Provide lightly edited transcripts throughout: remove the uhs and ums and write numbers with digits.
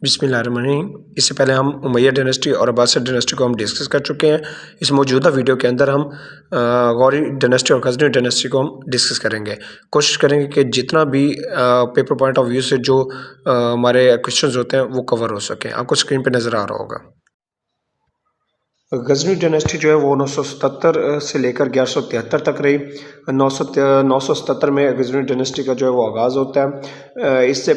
बिस्मिल्लाहिर्रहमानिर्रहीम। इससे पहले हम उमैया डायनेस्टी और अब्बासिड डायनेस्टी को हम डिस्कस कर चुके हैं। इस मौजूदा वीडियो के अंदर हम गौरी डायनेस्टी और गजनी डायनेस्टी को हम डिस्कस करेंगे। कोशिश करेंगे कि जितना भी पेपर पॉइंट ऑफ व्यू से जो हमारे क्वेश्चंस होते हैं वो कवर हो सकें। आपको स्क्रीन पे नज़र आ रहा होगा। गजनी डायनेस्टी जो है वो 977 से लेकर 1173 तक रही। 977 में गजनी डायनेस्टी का जो है वो आगाज़ होता है। इससे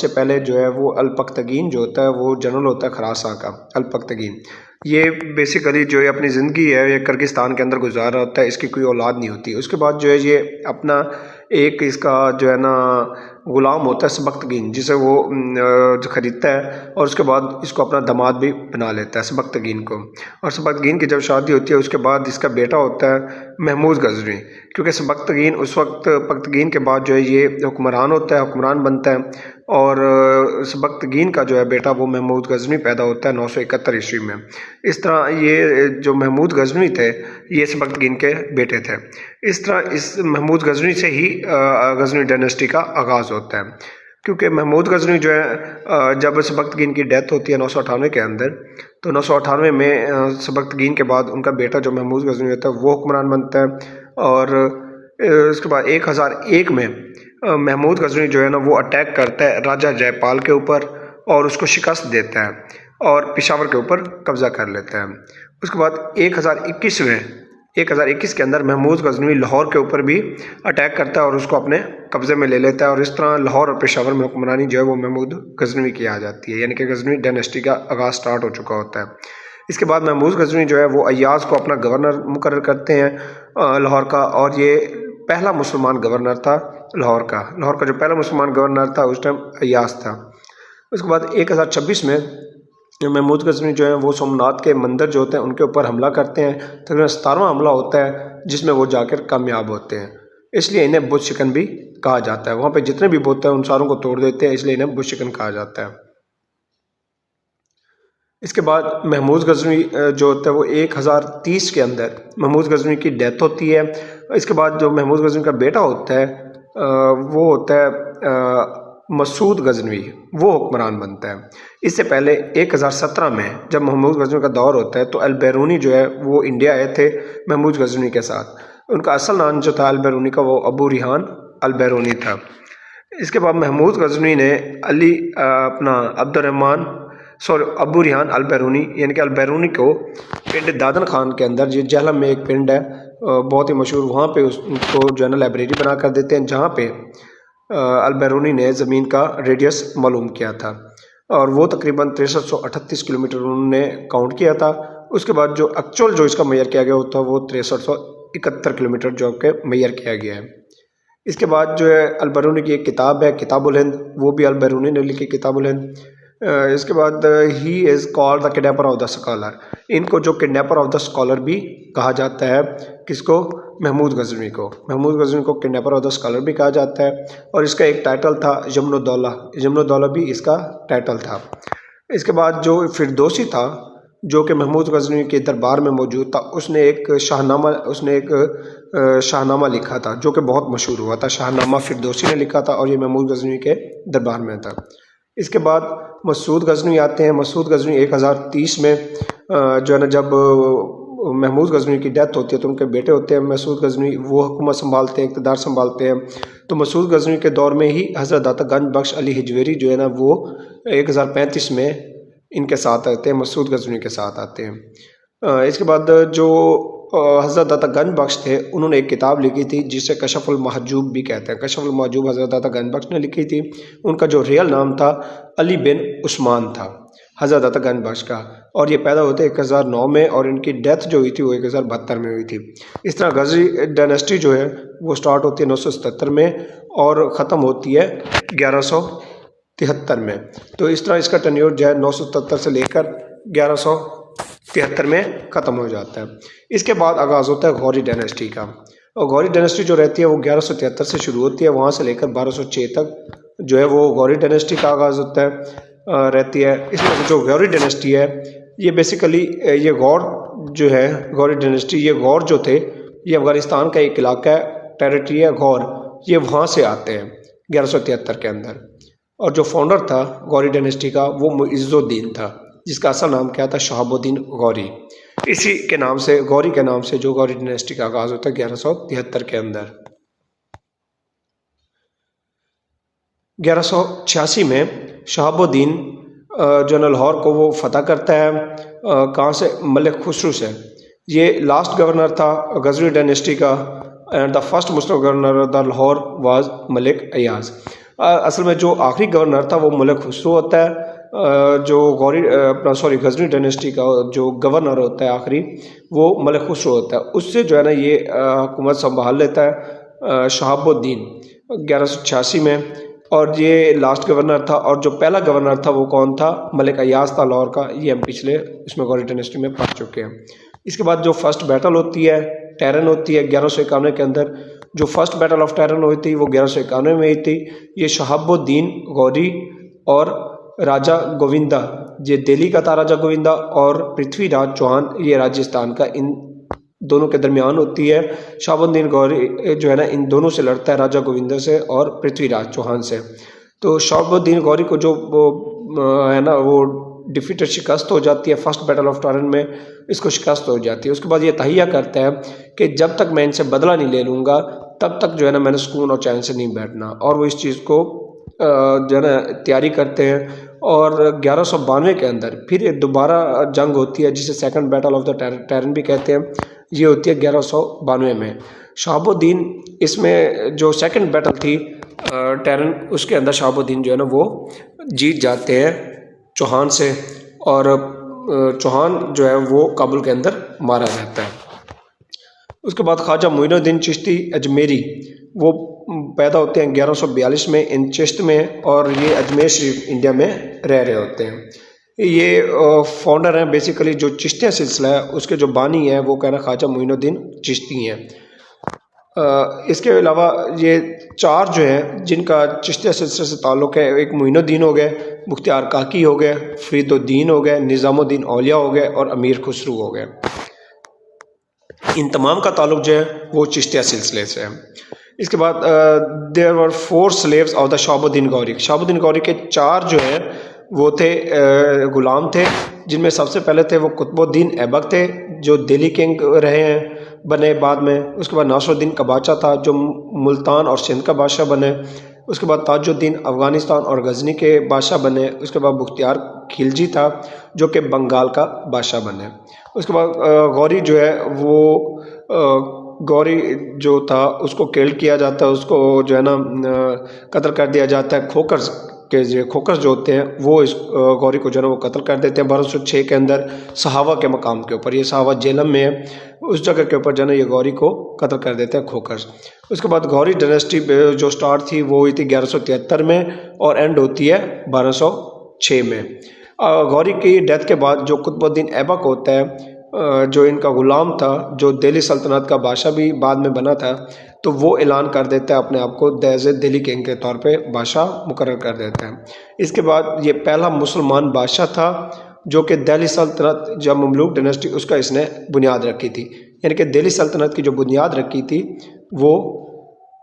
पहले जो है वो अलपख्तगीन जो होता है वो जनरल होता है खरासा का। अलपख्तगीन ये बेसिकली जो है अपनी ज़िंदगी है ये किर्गिस्तान के अंदर गुजार रहा होता है। इसकी कोई औलाद नहीं होती। उसके बाद जो है ये अपना एक इसका जो है ना ग़ुलाम होता है सबख्तगीन, जिसे वो जो ख़रीदता है और उसके बाद इसको अपना दामाद भी बना लेता है सबख्तगीन को। और सबख्तगीन की जब शादी होती है उसके बाद इसका बेटा होता है महमूद गजनी, क्योंकि सबख्तगीन उस वक्त पख्तगीन के बाद जो है ये हुक्मरान होता है, हुक्मरान बनता है। और सबख्तगीन का जो है बेटा वो महमूद गजनी पैदा होता है 971 ईस्वी में। इस तरह ये जो महमूद गजनी थे ये सबख्तगीन के बेटे थे। इस तरह इस महमूद गजनी से ही गजनी डायनेस्टी का आगाज़ होता है, क्योंकि महमूद गजनी जो है जब सबख्तगीन की डेथ होती है 998 के अंदर, तो 998 में सबख्तगीन के बाद उनका बेटा जो महमूद गजनी होता है वो हुक्मरान बनता है। और उसके बाद 1001 में महमूद गजनी जो है ना वो अटैक करता है राजा जयपाल के ऊपर और उसको शिकस्त देता है और पेशावर के ऊपर कब्ज़ा कर लेता है। उसके बाद 1021 के अंदर महमूद गजनी लाहौर के ऊपर भी अटैक करता है और उसको अपने कब्ज़े में ले लेता है। और इस तरह लाहौर और पेशावर में हुक्मरानी जो है वो महमूद गजनी की आ जाती है, यानी कि गजनी डायनेस्टी का आगाज़ स्टार्ट हो चुका होता है। इसके बाद महमूद गजनी जो है वो अय्याज़ को अपना गवर्नर मुकर्रर करते हैं लाहौर का, और ये पहला मुसलमान गवर्नर था लाहौर का जो पहला मुसलमान गवर्नर था उस टाइम अय्याज़ था। उसके बाद 1026 में महमूद गजनी जो है वो सोमनाथ के मंदिर जो होते हैं उनके ऊपर हमला करते हैं। तकरीबन 17वां हमला होता है जिसमें वो जाकर कामयाब होते हैं, इसलिए इन्हें बुत शिकन भी कहा जाता है। वहाँ पे जितने भी बुत हैं उन सारों को तोड़ देते हैं, इसलिए इन्हें बुत शिकन कहा जाता है। इसके बाद महमूद गजनी जो होता है वो 1030 के अंदर महमूद गजनी की डेथ होती है। इसके बाद जो महमूद गजनी का बेटा होता है वो होता है मसूद गजनवी, वो हुक्मरान बनता है। इससे पहले 1017 में जब महमूद गजनी का दौर होता है तो अल-बैरूनी जो है वो इंडिया आए थे महमूद गजनी के साथ। उनका असल नाम जो था अल-बैरूनी का वो अबू रिहान अल-बैरूनी था। इसके बाद महमूद गजनी ने अबू रिहान अल-बैरूनी यानी कि अल-बैरूनी को पिंड दादन खान के अंदर, जो जहलम में एक पिंड है बहुत ही मशहूर, वहाँ पे उसको जो है ना लाइब्रेरी बना कर देते हैं, जहाँ पे अल-बैरूनी ने ज़मीन का रेडियस मालूम किया था और वो तकरीबन 6338 किलोमीटर उन्होंने काउंट किया था। उसके बाद जो एक्चुअल जो इसका मैयर किया गया होता है वो 6371 किलोमीटर जो के मैयर किया गया है। इसके बाद जो है अल-बैरूनी की एक किताब है किताबुल हिंद, वो भी अल-बैरूनी ने लिखी किताबुल हिंद। इसके बाद he is called the kidnapper of the scholar, इनको जो किडनैपर ऑफ द स्कॉलर भी कहा जाता है। किसको? महमूद गजनी को किडनैपर ऑफ द स्कॉलर भी कहा जाता है। और इसका एक टाइटल था यमनुद्दौला भी इसका टाइटल था। इसके बाद जो फिरदौसी था जो कि महमूद गजनी के दरबार में मौजूद था, उसने एक शाहनामा लिखा था जो कि बहुत मशहूर हुआ था। शाहनामा फिरदौसी ने लिखा था और ये महमूद गजनी के दरबार में था। इसके बाद मसूद गजनी आते हैं। मसूद गजनी 1030 में जो है ना जब महमूद गजनी की डेथ होती है तो उनके बेटे होते हैं मसूद गजनी, वो हुकूमत संभालते हैं, इक़्तिदार संभालते हैं। तो मसूद गजनी के दौर में ही हज़रत दाता गंज बख्श अली हिजवेरी जो है ना वो 1035 में इनके साथ आते हैं, मसूद गजनी के साथ आते हैं। इसके बाद जो हज़रत दाता गंज बख्श थे उन्होंने एक किताब लिखी थी जिसे कशफुल महजूब भी कहते हैं। कशफुल महजूब हज़रत दाता गंज बख्श ने लिखी थी। उनका जो रियल नाम था अली बिन उस्मान था हज़रत दाता गंज बख्श का, और ये पैदा होते 1009 में और इनकी डेथ जो हुई थी वो 1072 में हुई थी। इस तरह गजनी डायनेस्टी जो है वो स्टार्ट होती है 977 में और ख़त्म होती है 1173 में। तो इस तरह इसका टेन्योर जो है 977 से लेकर 1173 में ख़त्म हो जाता है। इसके बाद आगाज़ होता है गौरी डायनेस्टी का, और गौरी डायनेस्टी जो रहती है वो 1173 से शुरू होती है, वहाँ से लेकर 1206 तक जो है वो गौरी डायनेस्टी का आगाज़ होता है रहती है। इसमें जो गौरी डायनेस्टी है ये बेसिकली ये गौर जो है गौरी डायनेस्टी, ये गौर जो थे ये अफ़गानिस्तान का एक इलाका है, टेरिटरी है गौर, ये वहाँ से आते हैं 1173 के अंदर। और जो फाउंडर था गौरी डायनेस्टी का वो मुइज़्ज़ुद्दीन था, जिसका असल नाम क्या था, शहाबुद्दीन गौरी। इसी के नाम से, गौरी के नाम से जो गौरी डायनेस्टी का आगाज़ होता है 1173 के अंदर। 1186 में शहाबुद्दीन जो लाहौर को वो फतह करता है, कहाँ से, मलिक खुसरू से। ये लास्ट गवर्नर था गजनी डायनेस्टी का, and the first Muslim governor of the Lahore was Malik Ayaz. असल में जो आखिरी गवर्नर था वो मलिक खुसरू होता है, जो गजनी डायनेस्टी का जो गवर्नर होता है आखिरी, वो मलिक खुसरू होता है। उससे जो है ना ये हुकूमत संभाल लेता है शहाबुद्दीन 1186 में, और ये लास्ट गवर्नर था। और जो पहला गवर्नर था वो कौन था, मलिक अयाज था लाहौर का। ये हम पिछले इसमें गौरी डायनेस्टी में पढ़ चुके हैं। इसके बाद जो फर्स्ट बैटल होती है टैरन होती है 1191 के अंदर। जो फर्स्ट बैटल ऑफ टैरन हुई थी वो 1191 में ही थी। ये शहाबुद्दीन गौरी और राजा गोविंदा, ये दिल्ली का था राजा गोविंदा, और पृथ्वीराज चौहान ये राजस्थान का, इन दोनों के दरमियान होती है। शहाबुद्दीन गौरी जो है ना इन दोनों से लड़ता है, राजा गोविंदा से और पृथ्वीराज चौहान से। तो शहाबुद्दीन गौरी को जो है ना वो डिफीटेड, शिकस्त हो जाती है फर्स्ट बैटल ऑफ टैरन में, इसको शिकस्त हो जाती है। उसके बाद ये तहिया करता है कि जब तक मैं इनसे बदला नहीं ले लूँगा तब तक जो है ना मैंने सुकून और चैन से नहीं बैठना, और वो इस चीज़ को जो है ना तैयारी करते हैं। और 1192 के अंदर फिर दोबारा जंग होती है जिसे second battle of the terrain भी कहते हैं। ये होती है 1192 में। शहाबुद्दीन इसमें जो सेकंड बैटल थी टैरन, उसके अंदर शहाबुद्दीन जो है ना वो जीत जाते हैं चौहान से, और चौहान जो है वो काबुल के अंदर मारा जाता है। उसके बाद ख्वाजा मोइनुद्दीन चिश्ती अजमेरी वो पैदा होते हैं 1142 में इन चिश्त में, और ये अजमेर शरीफ इंडिया में रह रहे होते हैं। ये फाउंडर हैं बेसिकली, जो चिश्तिया सिलसिला है उसके जो बानी हैं वो कहना ख्वाजा मोइनुद्दीन चिश्ती हैं। इसके अलावा ये चार जो है जिनका चिश्तिया सिलसिले से ताल्लुक़ है, एक मोइनुद्दीन हो गए, मुख्तियार काकी हो गए, फरीदुद्दीन हो गए, निज़ामुद्दीन औलिया हो गए, और अमीर खुसरू हो गए। इन तमाम का ताल्लुक़ जो है वो चिश्तिया सिलसिले से है। इसके बाद there were 4 slaves of the Shahabuddin Ghori. Shahabuddin Ghori के 4 जो है वो थे गुलाम थे, जिनमें सबसे पहले थे वो कुतुबुद्दीन ऐबक थे, जो दिल्ली किंग रहे हैं बने बाद में। उसके बाद नासरुद्दीन का बादशाह था जो मुल्तान और सिंध का बादशाह बने। उसके बाद ताजुद्दीन अफ़गानिस्तान और गजनी के बादशाह बने। उसके बाद मुख्तियार खिलजी था जो कि बंगाल का बादशाह बने। उसके बाद गौरी जो है वो गौरी जो था उसको किल किया जाता है, उसको जो है ना कत्ल कर दिया जाता है। खोकर्स जो होते हैं वो इस गौरी को जो है ना वो कत्ल कर देते हैं 1206 के अंदर सहावा के मकाम के ऊपर। ये सहावा जेलम में है, उस जगह के ऊपर जो है ना ये गौरी को कत्ल कर देते हैं खोकर्स। उसके बाद गौरी डायनेस्टी जो स्टार्ट थी वो हुई थी 1173 में और एंड होती है 1206 में। गौरी की डेथ के बाद जो कुतुबुद्दीन ऐबक होता है, जो इनका ग़ुलाम था, जो दिल्ली सल्तनत का बादशाह भी बाद में बना था, तो वो ऐलान कर देता है अपने आप को दिल्ली किंग के तौर पे बादशाह मुकर्रर कर देता है। इसके बाद ये पहला मुसलमान बादशाह था जो कि दिल्ली सल्तनत, जब ममलूक डायनेस्टी उसका इसने बुनियाद रखी थी, यानी कि दिल्ली सल्तनत की जो बुनियाद रखी थी वो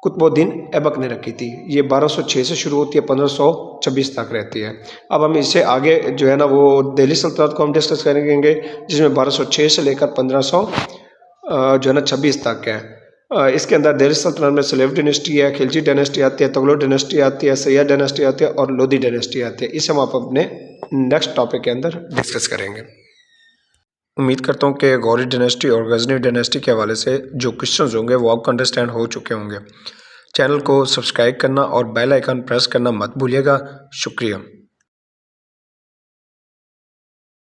कुतुबुद्दीन ऐबक ने रखी थी। ये 1206 से शुरू होती है, 1526 तक रहती है। अब हम इससे आगे जो है ना वो दिल्ली सल्तनत को हम डिस्कस करेंगे, जिसमें 1206 से लेकर 1500 जो है ना 26 तक है। इसके अंदर दिल्ली सल्तनत में स्लेव डायनेस्टी है, खिलजी डायनेस्टी आती है, तुगलक डायनेस्टी आती है, सैयद डायनेस्टी आती है और लोधी डायनेस्टी आती है। इसे हम आप अपने नेक्स्ट टॉपिक के अंदर डिस्कस करेंगे। उम्मीद करता हूँ कि गौरी डायनेस्टी और गजनी डायनेस्टी के हवाले से जो क्वेश्चंस होंगे वो आपको अंडरस्टैंड हो चुके होंगे। चैनल को सब्सक्राइब करना और बेल आइकन प्रेस करना मत भूलिएगा। शुक्रिया।